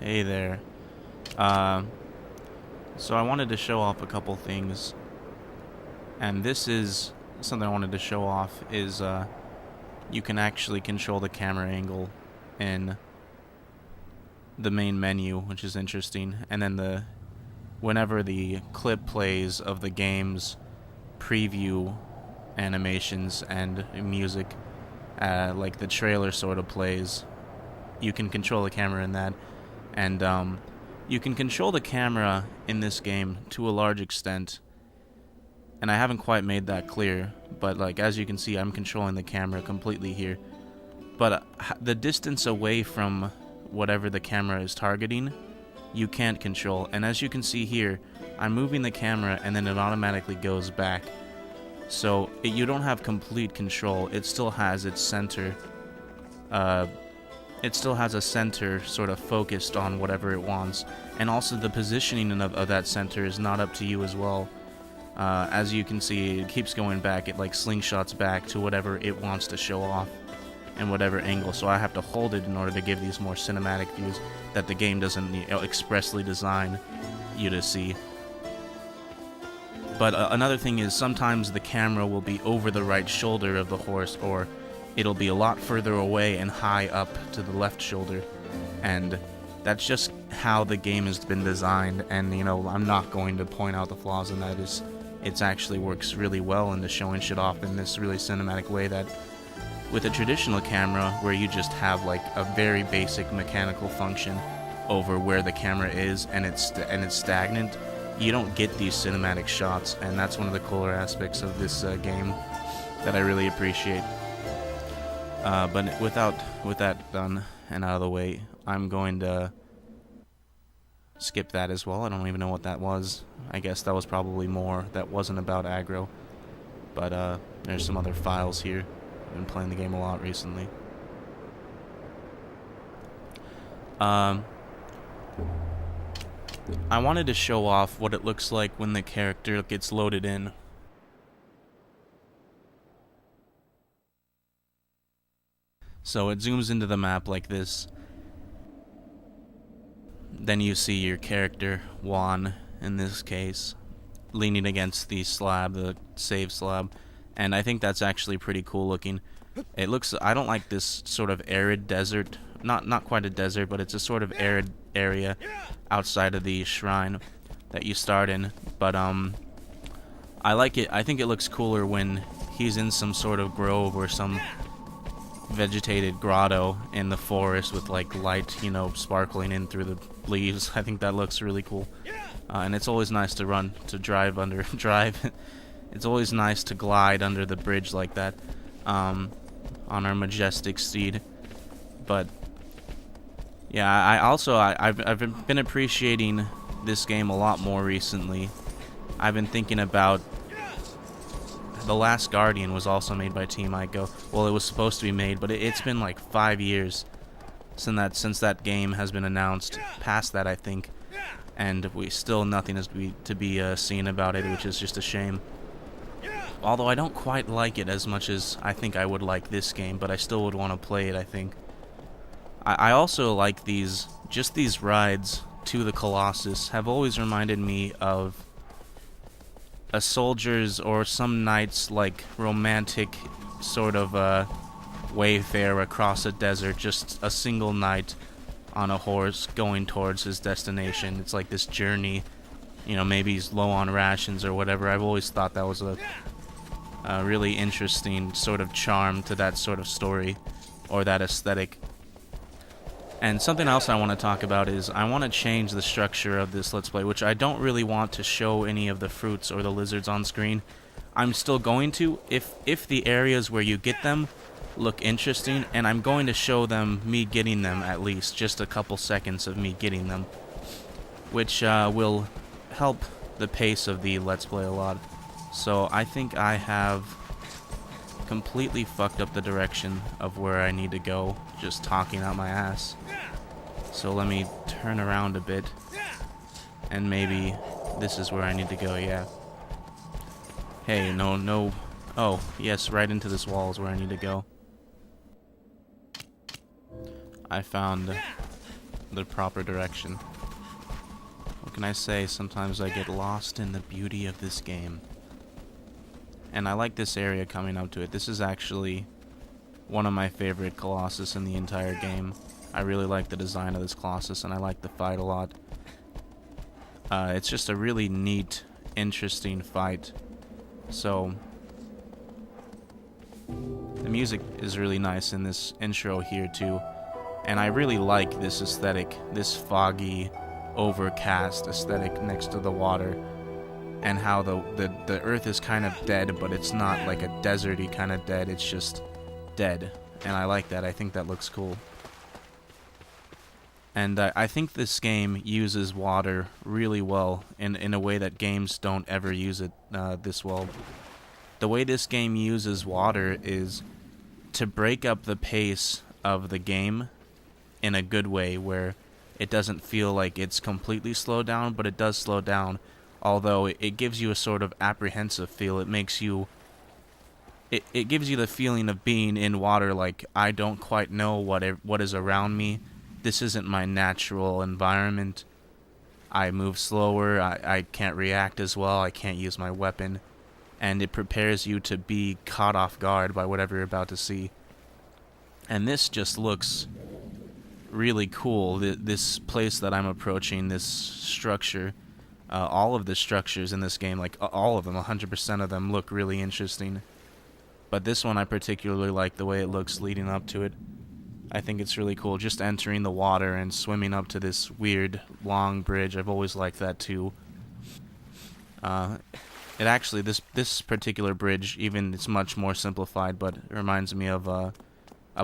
Hey there. Uh, so I wanted to show off a couple things, and this is something I wanted to show off is you can actually control the camera angle in the main menu, which is interesting. And then whenever the clip plays of the game's preview animations and music, like the trailer sort of plays, you can control the camera in that. And you can control the camera in this game to a large extent, and I haven't quite made that clear, but like as you can see, I'm controlling the camera completely here. But the distance away from whatever the camera is targeting, you can't control. And as you can see here, I'm moving the camera and then it automatically goes back. So you don't have complete control. It still has its center. It still has a center sort of focused on whatever it wants. And also the positioning of that center is not up to you as well. As you can see, it keeps going back. It like slingshots back to whatever it wants to show off in whatever angle. So I have to hold it in order to give these more cinematic views that the game doesn't expressly design you to see. But another thing is sometimes the camera will be over the right shoulder of the horse, or it'll be a lot further away and high up to the left shoulder. And that's just how the game has been designed, and I'm not going to point out the flaws in that. It actually works really well into showing shit off in this really cinematic way that with a traditional camera where you just have like a very basic mechanical function over where the camera is and it's stagnant, you don't get these cinematic shots, and that's one of the cooler aspects of this game that I really appreciate. But with that done and out of the way, I'm going to skip that as well. I don't even know what that was. I guess that was probably more that wasn't about aggro. But there's some other files here. I've been playing the game a lot recently. I wanted to show off what it looks like when the character gets loaded in. So it zooms into the map like this. Then you see your character, Juan, in this case, leaning against the slab, the save slab. And I think that's actually pretty cool looking. It looks, I don't like this sort of arid desert, not quite a desert, but it's a sort of arid area outside of the shrine that you start in. But I like it. I think it looks cooler when he's in some sort of grove or some vegetated grotto in the forest with like light, sparkling in through the leaves. I think that looks really cool. And it's always nice to drive. It's always nice to glide under the bridge like that, on our majestic steed. But yeah, I've been appreciating this game a lot more recently. I've been thinking about The Last Guardian was also made by Team Ico. Well, it was supposed to be made, but it's been like 5 years since that game has been announced. Past that, I think, and nothing is to be seen about it, which is just a shame. Although I don't quite like it as much as I think I would like this game, but I still would want to play it, I think. I also like these rides to the Colossus have always reminded me of a soldier's or some knight's like romantic sort of wayfare across a desert, just a single knight on a horse going towards his destination. It's like this journey, maybe he's low on rations or whatever. I've always thought that was a really interesting sort of charm to that sort of story or that aesthetic. And something else I want to talk about is I want to change the structure of this Let's Play, which I don't really want to show any of the fruits or the lizards on screen. I'm still going to, if the areas where you get them look interesting, and I'm going to show them me getting them at least, just a couple seconds of me getting them, which will help the pace of the Let's Play a lot. So I think I have completely fucked up the direction of where I need to go, just talking out my ass. So let me turn around a bit, and maybe this is where I need to go, yeah. Hey, no. Oh, yes, right into this wall is where I need to go. I found the proper direction. What can I say? Sometimes I get lost in the beauty of this game. And I like this area coming up to it. This is actually one of my favorite Colossus in the entire game. I really like the design of this Colossus, and I like the fight a lot. It's just a really neat, interesting fight. So, the music is really nice in this intro here too. And I really like this aesthetic, this foggy, overcast aesthetic next to the water. And how the earth is kind of dead, but it's not like a deserty kind of dead, it's just dead. And I like that. I think that looks cool. And I think this game uses water really well in a way that games don't ever use it this well. The way this game uses water is to break up the pace of the game in a good way, where it doesn't feel like it's completely slowed down, but it does slow down. Although it gives you a sort of apprehensive feel. It makes you... It gives you the feeling of being in water, like, I don't quite know what is around me. This isn't my natural environment. I move slower, I can't react as well, I can't use my weapon. And it prepares you to be caught off guard by whatever you're about to see. And this just looks really cool. This place that I'm approaching, this structure... all of the structures in this game, like all of them, 100% of them, look really interesting. But this one I particularly like the way it looks leading up to it. I think it's really cool, just entering the water and swimming up to this weird, long bridge. I've always liked that too. It actually, this particular bridge, even it's much more simplified, but it reminds me of a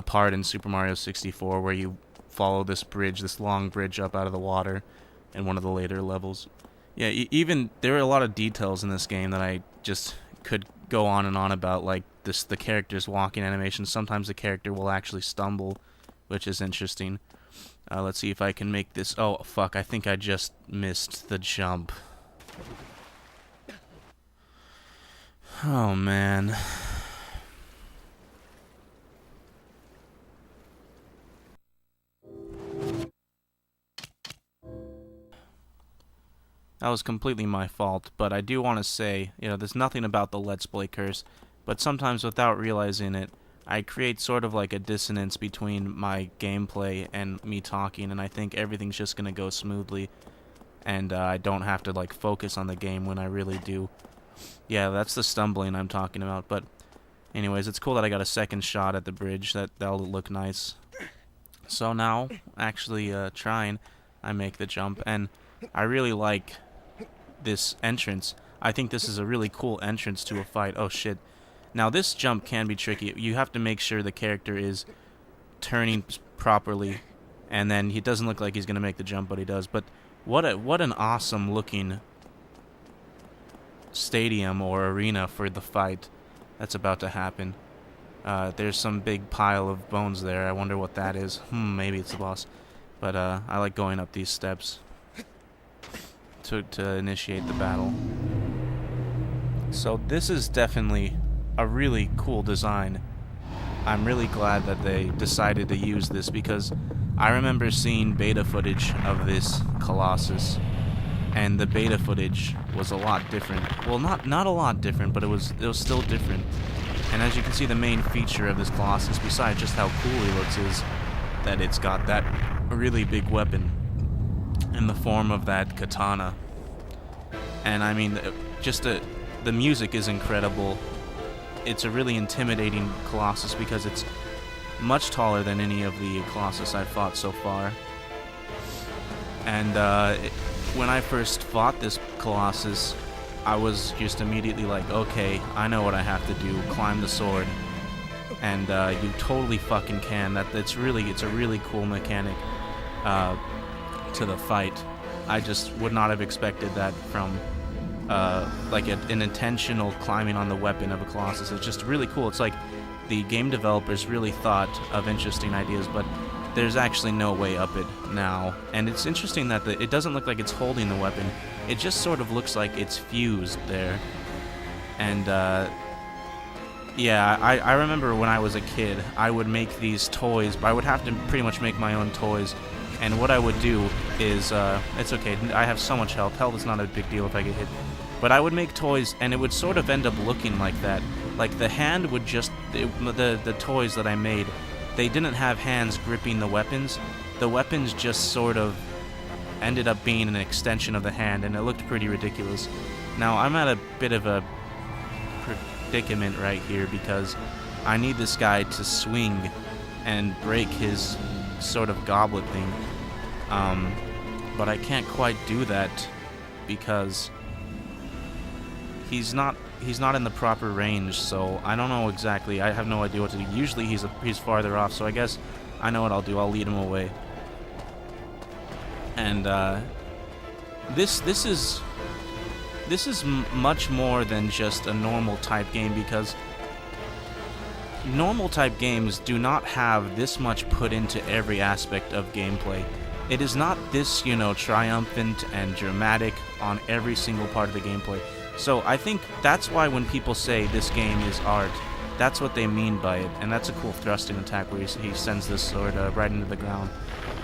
part in Super Mario 64 where you follow this bridge, this long bridge up out of the water in one of the later levels. Yeah, even there are a lot of details in this game that I just could go on and on about, like the character's walking animation. Sometimes the character will actually stumble, which is interesting. Let's see if I can make this... Oh, fuck, I think I just missed the jump. Oh, man. That was completely my fault, but I do want to say, there's nothing about the Let's Play curse, but sometimes without realizing it, I create sort of like a dissonance between my gameplay and me talking, and I think everything's just going to go smoothly, and I don't have to, like, focus on the game when I really do. Yeah, that's the stumbling I'm talking about, but anyways, it's cool that I got a second shot at the bridge. That'll look nice. So now, actually trying, I make the jump, and I really like this entrance. I think this is a really cool entrance to a fight. Oh shit. Now this jump can be tricky. You have to make sure the character is turning properly, and then he doesn't look like he's gonna make the jump, but he does. But what an awesome looking stadium or arena for the fight that's about to happen. There's some big pile of bones there. I wonder what that is. Maybe it's the boss. But I like going up these steps to initiate the battle. So this is definitely a really cool design. I'm really glad that they decided to use this, because I remember seeing beta footage of this Colossus, and the beta footage was a lot different. Well, not a lot different, but it was still different. And as you can see, the main feature of this Colossus, besides just how cool he looks, is that it's got that really big weapon in the form of that katana. And I mean, the music is incredible. It's a really intimidating Colossus because it's much taller than any of the Colossus I've fought so far. And when I first fought this Colossus, I was just immediately like, okay, I know what I have to do, climb the sword. And you totally fucking can. It's a really cool mechanic to the fight. I just would not have expected that from like an intentional climbing on the weapon of a Colossus. It's just really cool. It's like the game developers really thought of interesting ideas, but there's actually no way up it now. And it's interesting that it doesn't look like it's holding the weapon. It just sort of looks like it's fused there. And yeah, I remember when I was a kid, I would make these toys, but I would have to pretty much make my own toys And what I would do is, it's okay, I have so much health. Health is not a big deal if I get hit. But I would make toys, and it would sort of end up looking like that. Like, the hand would just, the toys that I made, they didn't have hands gripping the weapons. The weapons just sort of ended up being an extension of the hand, and it looked pretty ridiculous. Now, I'm at a bit of a predicament right here, because I need this guy to swing and break his sort of goblet thing. But I can't quite do that because he's not in the proper range, so I don't know exactly. I have no idea what to do. Usually he's farther off, so I guess I know what I'll do. I'll lead him away. And this is much more than just a normal type game, because normal type games do not have this much put into every aspect of gameplay. It is not this, triumphant and dramatic on every single part of the gameplay. So I think that's why when people say this game is art, that's what they mean by it. And that's a cool thrusting attack where he sends this sword right into the ground.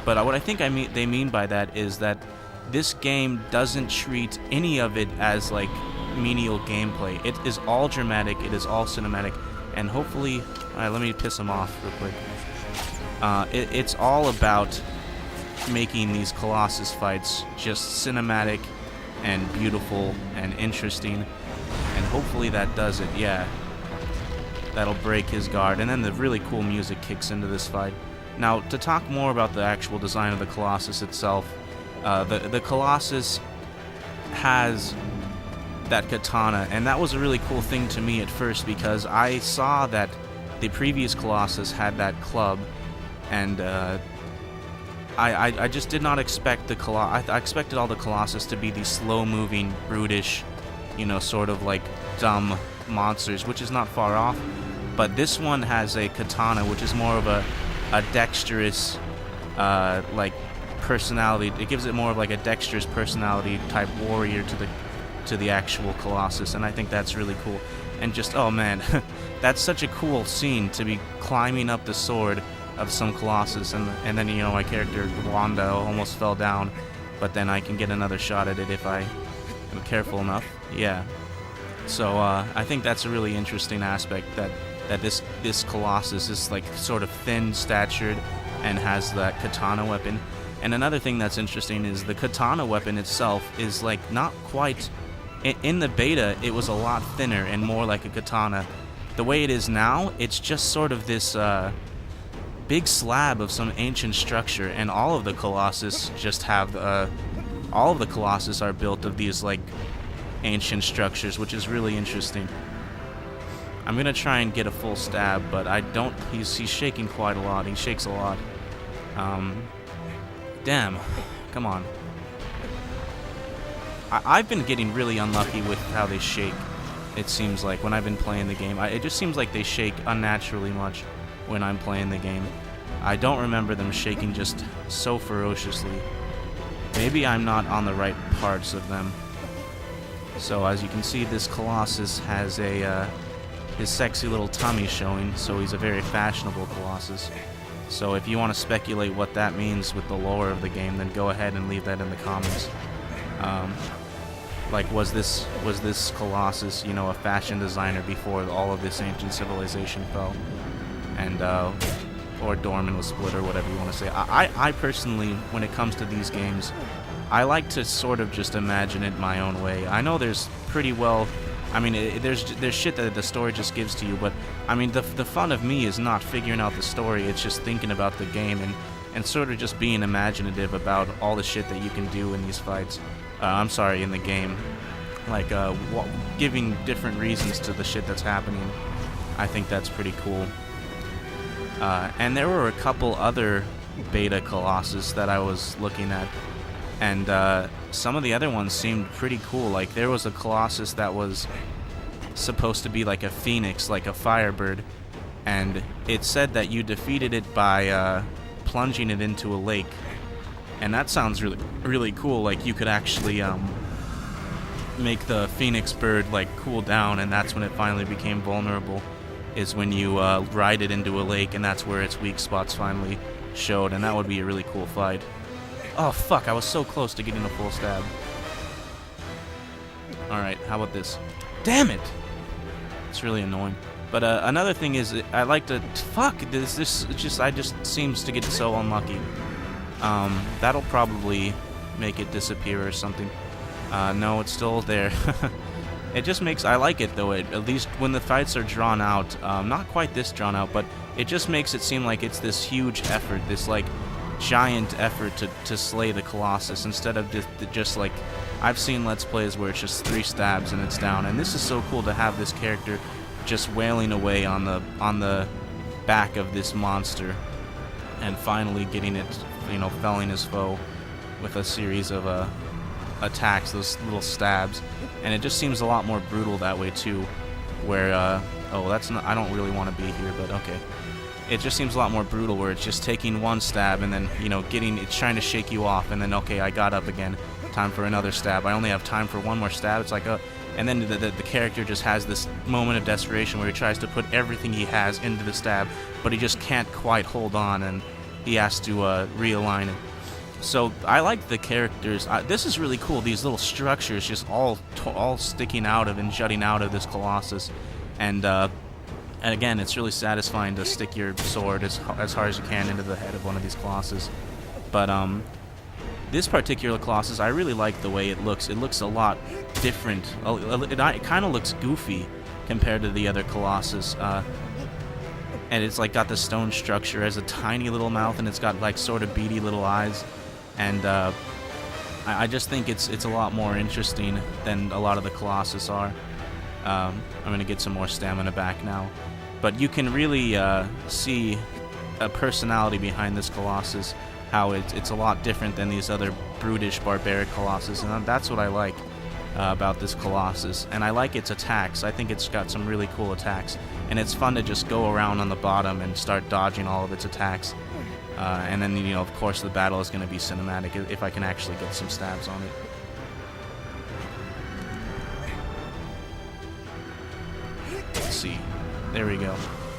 But what I think they mean by that is that this game doesn't treat any of it as like menial gameplay. It is all dramatic, it is all cinematic, and hopefully, let me piss him off real quick. It's all about making these Colossus fights just cinematic and beautiful and interesting, and hopefully that does it. Yeah, that'll break his guard, and then the really cool music kicks into this fight. Now, to talk more about the actual design of the Colossus itself, the Colossus has that katana, and that was a really cool thing to me at first, because I saw that the previous Colossus had that club, and I just did not expect the I expected all the Colossus to be these slow-moving, brutish, sort of like dumb monsters, which is not far off. But this one has a katana, which is more of a dexterous, like personality. It gives it more of like a dexterous personality type warrior to the actual Colossus, and I think that's really cool. And just, oh man, that's such a cool scene to be climbing up the sword of some Colossus, and then my character Wanda almost fell down, but then I can get another shot at it if I am careful enough. Yeah. So I think that's a really interesting aspect, that this Colossus is like sort of thin-statured and has that katana weapon. And another thing that's interesting is the katana weapon itself is like not quite. In the beta, it was a lot thinner and more like a katana. The way it is now, it's just sort of this big slab of some ancient structure, and all of the Colossus just have all of the Colossus are built of these like ancient structures, which is really interesting. I'm gonna try and get a full stab, but I don't. He's shaking quite a lot. He shakes a lot. Damn, come on. I've been getting really unlucky with how they shake. It seems like when I've been playing the game, it just seems like they shake unnaturally much when I'm playing the game. I don't remember them shaking just so ferociously. Maybe I'm not on the right parts of them. So as you can see, this Colossus has his sexy little tummy showing, so he's a very fashionable Colossus. So if you want to speculate what that means with the lore of the game, then go ahead and leave that in the comments. Like, was this Colossus, a fashion designer before all of this ancient civilization fell? And, or dormant was split, or whatever you want to say. I personally, when it comes to these games, I like to sort of just imagine it my own way. I know there's pretty well, there's shit that the story just gives to you, but, the fun of me is not figuring out the story, it's just thinking about the game and sort of just being imaginative about all the shit that you can do in these fights. In the game. Like, giving different reasons to the shit that's happening. I think that's pretty cool. And there were a couple other beta Colossus that I was looking at, and some of the other ones seemed pretty cool. Like, there was a Colossus that was supposed to be like a phoenix, like a firebird, and it said that you defeated it by plunging it into a lake. And that sounds really, really cool. Like, you could actually make the phoenix bird like cool down, and that's when it finally became vulnerable, is when you ride it into a lake, and that's where its weak spots finally showed, and that would be a really cool fight. Oh, fuck, I was so close to getting a full stab. Alright, how about this? Damn it! It's really annoying. But another thing is, I like to... Fuck, this just... I just seems to get so unlucky. That'll probably make it disappear or something. No, it's still there. It just makes... I like it, though. At least when the fights are drawn out, not quite this drawn out, but it just makes it seem like it's this huge effort, this, like, giant effort to slay the Colossus, instead of just like... I've seen Let's Plays where it's just 3 stabs and it's down, and this is so cool to have this character just wailing away on the back of this monster, and finally getting it, you know, felling his foe with a series of attacks, those little stabs. And it just seems a lot more brutal that way too, where oh, that's not... I don't really want to be here, but okay. It just seems a lot more brutal, where it's just taking one stab and then, you know, it's trying to shake you off, and then, okay, I got up again, time for another stab. I only have time for one more stab. It's like, and then the character just has this moment of desperation where he tries to put everything he has into the stab, but he just can't quite hold on, and he has to realign it. So I like the characters. This is really cool. These little structures just all sticking out of and jutting out of this Colossus, and again, it's really satisfying to stick your sword as hard as you can into the head of one of these Colossus. But this particular Colossus, I really like the way it looks. It looks a lot different. It kind of looks goofy compared to the other Colossus. And it's like got the stone structure, has a tiny little mouth, and it's got like sort of beady little eyes. And I just think it's a lot more interesting than a lot of the Colossus are. I'm going to get some more stamina back now. But you can really see a personality behind this Colossus, how it's a lot different than these other brutish, barbaric Colossus, and that's what I like about this Colossus. And I like its attacks. I think it's got some really cool attacks, and it's fun to just go around on the bottom and start dodging all of its attacks. And then, you know, of course, the battle is going to be cinematic if I can actually get some stabs on it. Let's see. There we go.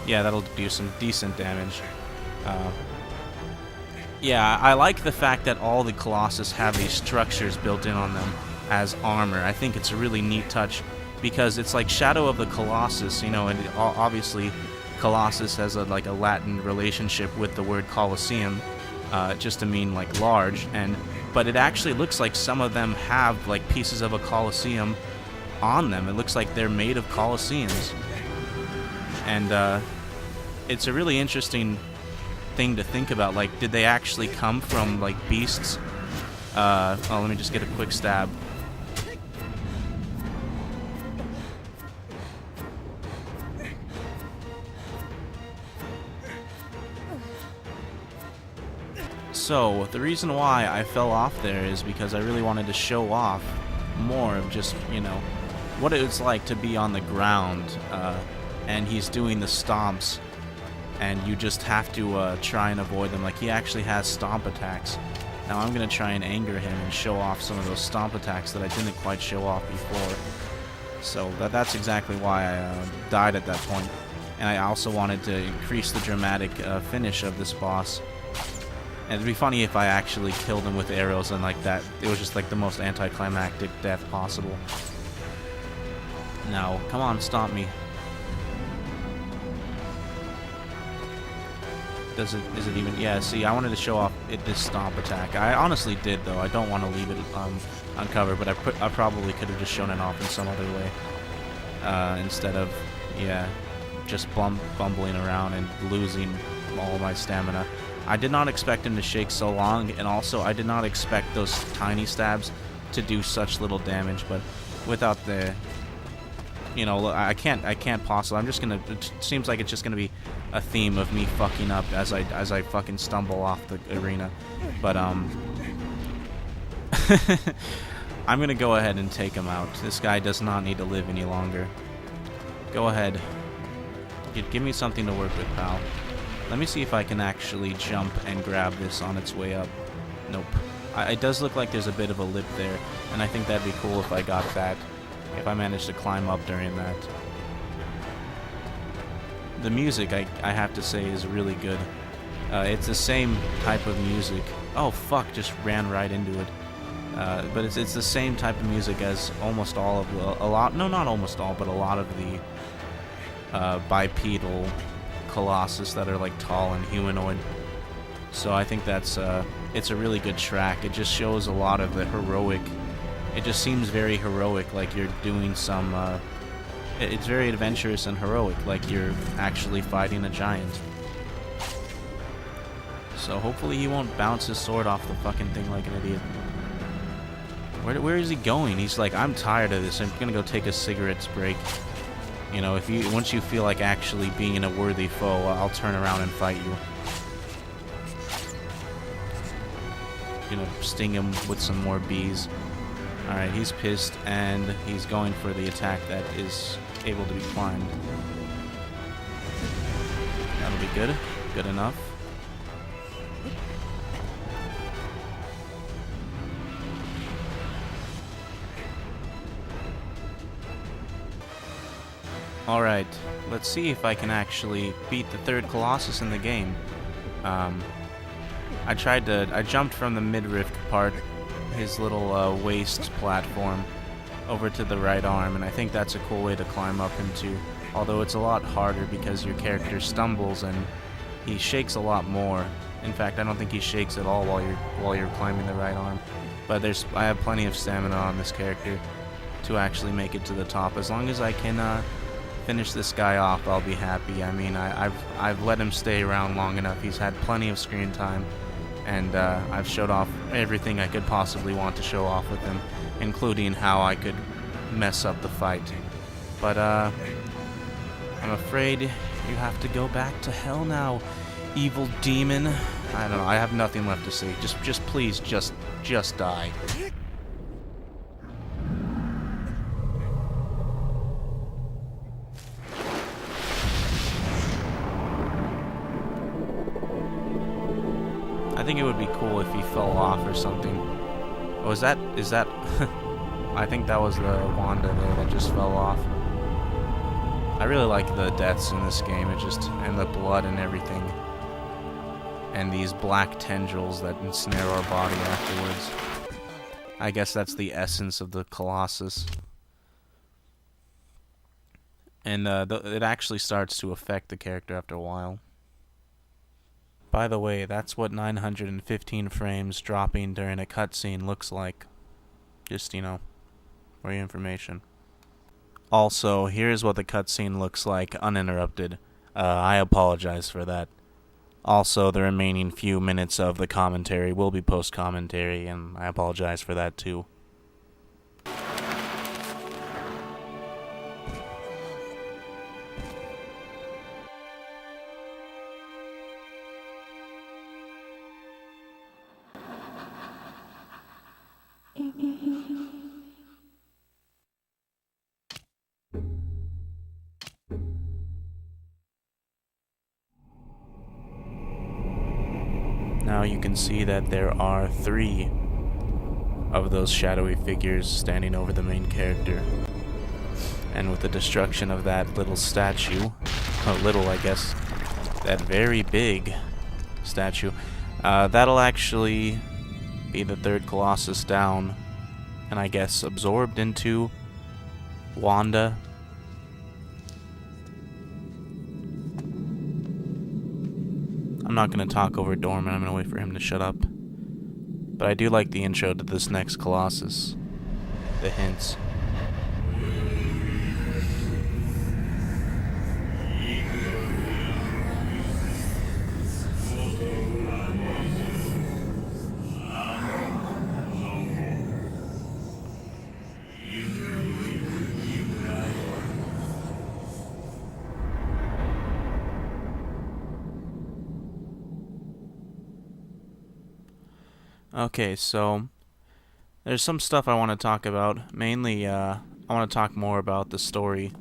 Yeah, that'll do some decent damage. Yeah, I like the fact that all the Colossus have these structures built in on them as armor. I think it's a really neat touch, because it's like Shadow of the Colossus, you know, and obviously Colossus has a Latin relationship with the word Colosseum, just to mean like large, but it actually looks like some of them have like pieces of a Colosseum on them. It looks like they're made of Colosseums. And it's a really interesting thing to think about. Like, did they actually come from like beasts? Oh, let me just get a quick stab. So, the reason why I fell off there is because I really wanted to show off more of just, you know, what it's like to be on the ground, and he's doing the stomps, and you just have to try and avoid them. Like, he actually has stomp attacks. Now I'm going to try and anger him and show off some of those stomp attacks that I didn't quite show off before. So that's exactly why I died at that point. And I also wanted to increase the dramatic finish of this boss. And it'd be funny if I actually killed him with arrows and like that. It was just like the most anticlimactic death possible. Now, come on, stomp me. Is it even? Yeah, see, I wanted to show off this stomp attack. I honestly did, though. I don't want to leave it uncovered, but I probably could have just shown it off in some other way. Instead of, yeah, just bumbling around and losing all my stamina. I did not expect him to shake so long, and also I did not expect those tiny stabs to do such little damage, but without the... You know, I can't possibly. I'm just gonna. It seems like it's just gonna be a theme of me fucking up as I fucking stumble off the arena. But I'm gonna go ahead and take him out. This guy does not need to live any longer. Go ahead. Give me something to work with, pal. Let me see if I can actually jump and grab this on its way up. Nope. It does look like there's a bit of a lip there, and I think that'd be cool if I got that. If I managed to climb up during that. The music, I have to say, is really good. It's the same type of music Oh fuck! Just ran right into it. But it's the same type of music as almost all of not almost all, but a lot of the bipedal Colossus that are like tall and humanoid. So I think that's it's a really good track. It just shows a lot of the heroic. It just seems very heroic, like you're doing some. It's very adventurous and heroic, like you're actually fighting a giant. So hopefully he won't bounce his sword off the fucking thing like an idiot. Where is he going? He's like, I'm tired of this. I'm gonna go take a cigarette break. You know, once you feel like actually being a worthy foe, I'll turn around and fight you. Gonna sting him with some more bees. Alright, he's pissed, and he's going for the attack that is able to be climbed. That'll be good. Good enough. Alright, let's see if I can actually beat the third Colossus in the game. I jumped from the midriff part, his little waist platform, over to the right arm, and I think that's a cool way to climb up into, although it's a lot harder because your character stumbles and he shakes a lot more. In fact, I don't think he shakes at all while you're climbing the right arm. But I have plenty of stamina on this character to actually make it to the top. As long as I can finish this guy off, I'll be happy. I mean, I've let him stay around long enough. He's had plenty of screen time, and I've showed off everything I could possibly want to show off with him, including how I could mess up the fight. But I'm afraid you have to go back to hell now, evil demon. I don't know. I have nothing left to say. Just please, just die. I think it would be cool if he fell off or something. Oh, is that? I think that was the Wanda there that just fell off. I really like the deaths in this game. And the blood and everything. And these black tendrils that ensnare our body afterwards. I guess that's the essence of the Colossus. And it actually starts to affect the character after a while. By the way, that's what 915 frames dropping during a cutscene looks like. Just, for your information. Also, here's what the cutscene looks like uninterrupted. I apologize for that. Also, the remaining few minutes of the commentary will be post-commentary, and I apologize for that too. Now you can see that there are 3 of those shadowy figures standing over the main character. And with the destruction of that little statue, I guess, that very big statue, that'll actually be the third Colossus down, and I guess absorbed into Wanda. I'm not going to talk over Dorman, I'm going to wait for him to shut up. But I do like the intro to this next Colossus. The hints. Okay, so there's some stuff I want to talk about. Mainly, I want to talk more about the story.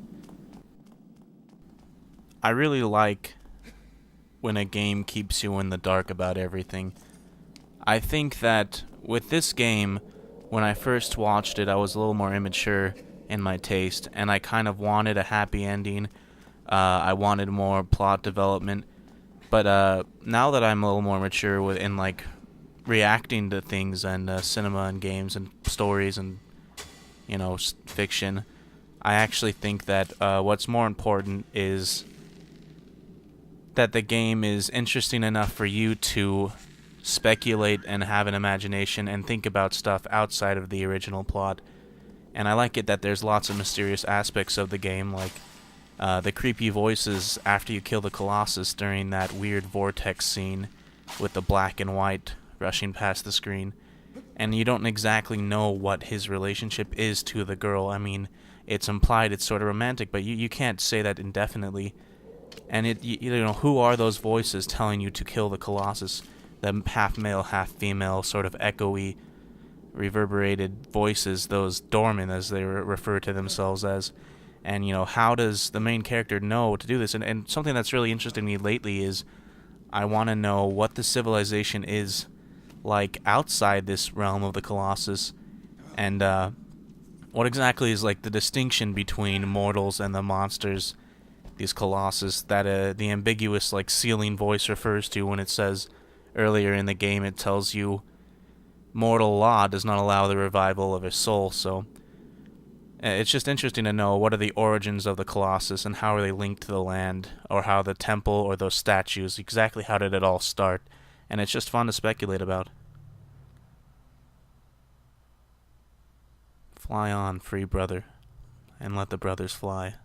I really like when a game keeps you in the dark about everything. I think that with this game, when I first watched it, I was a little more immature in my taste, and I kind of wanted a happy ending. I wanted more plot development. But now that I'm a little more mature reacting to things and cinema and games and stories and, you know, fiction, I actually think that what's more important is that the game is interesting enough for you to speculate and have an imagination and think about stuff outside of the original plot. And I like it that there's lots of mysterious aspects of the game, like the creepy voices after you kill the Colossus during that weird vortex scene with the black and white rushing past the screen. And you don't exactly know what his relationship is to the girl. I mean, it's implied it's sort of romantic, but you can't say that indefinitely. And you know, who are those voices telling you to kill the Colossus? The half male, half female, sort of echoey, reverberated voices, those doormen as they refer to themselves as. And, you know, how does the main character know to do this? And something that's really interested me lately is I want to know what the civilization is like outside this realm of the Colossus, and what exactly is like the distinction between mortals and the monsters, these Colossus, that the ambiguous like ceiling voice refers to when it says earlier in the game, it tells you mortal law does not allow the revival of a soul. So it's just interesting to know what are the origins of the Colossus and how are they linked to the land, or how the temple or those statues, exactly how did it all start. And it's just fun to speculate about. Fly on, free brother, and let the brothers fly.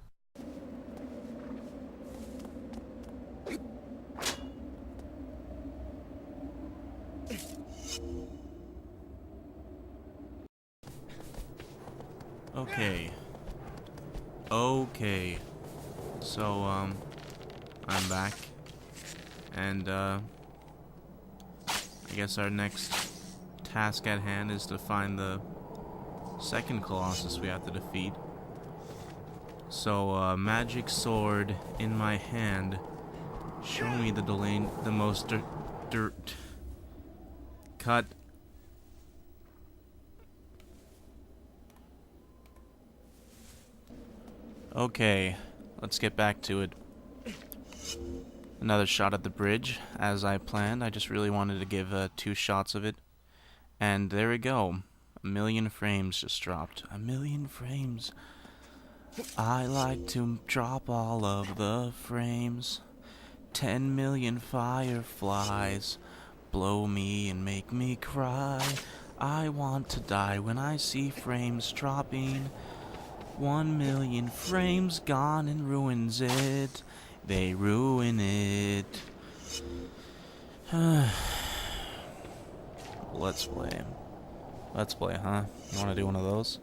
Okay. So, I'm back. And, I guess our next task at hand is to find the second Colossus we have to defeat. So, magic sword in my hand. Show me the most dirt. Cut. Okay, let's get back to it. Another shot at the bridge, as I planned. I just really wanted to give 2 shots of it. And there we go. 1,000,000 frames just dropped. 1,000,000 frames. I like to drop all of the frames. 10,000,000 fireflies blow me and make me cry. I want to die when I see frames dropping. 1,000,000 frames gone and ruins it. They ruin it. Let's play. Let's play, huh? You want to do one of those?